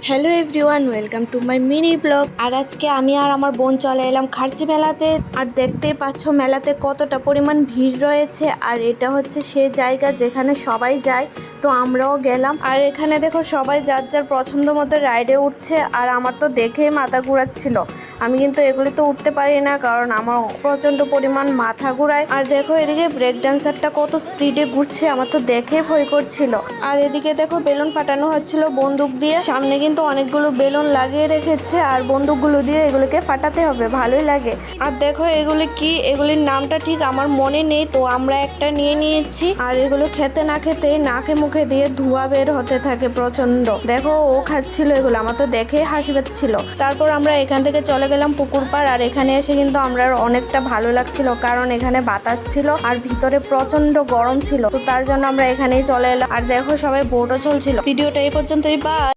Hello everyone, welcome to my mini vlog. আর আজকে আমি আর আমার বোন চলে এলাম খার্চি মেলাতে। আর দেখতেই পাচ্ছ মেলাতে কতটা পরিমাণ ভিড় রয়েছে। আর এটা হচ্ছে সে জায়গা যেখানে সবাই যায়, তো আমরাও গেলাম। আর এখানে দেখো সবাই যার যার পছন্দ মতো রাইডে উঠছে। আর আমার তো দেখেই মাথা ঘুরাচ্ছিল। আমি কিন্তু এগুলি তো উঠতে পারি না, কারণ আমার প্রচণ্ড পরিমাণ মাথা ঘুরায়। আর দেখো এদিকে ব্রেক ডান্সারটা কত স্পিডে ঘুরছে, আমার তো দেখে ভয় করছিল। আর এদিকে দেখো বেলুন ফাটানো হচ্ছিল বন্দুক দিয়ে। সামনে কিন্তু অনেকগুলো বেলুন লাগিয়ে রেখেছে, আর বন্দুকগুলো দিয়ে এগুলোকে ফাটাতে হবে, ভালোই লাগে। আর দেখো এগুলি কি, এগুলির নামটা ঠিক আমার মনে নেই, তো আমরা একটা নিয়ে নিয়েছি। আর এগুলো খেতে না খেতেই নাকে মুখে দিয়ে ধোঁয়া বের হতে থাকে প্রচন্ড। দেখো ও খাচ্ছিল এগুলো, আমার তো দেখেই হাসি পাচ্ছিল। তারপর আমরা এখান থেকে চলে গেলাম পুকুর পাড়। আর এখানে এসে কিন্তু আমরা অনেকটা ভালো লাগছিল, কারণ এখানে বাতাস ছিল আর ভিতরে প্রচন্ড গরম ছিল, তো তার জন্য আমরা এখানেই চলে এলাম। আর দেখো সবাই বোটও চলছিল। ভিডিওটা এই পর্যন্তই, বাই।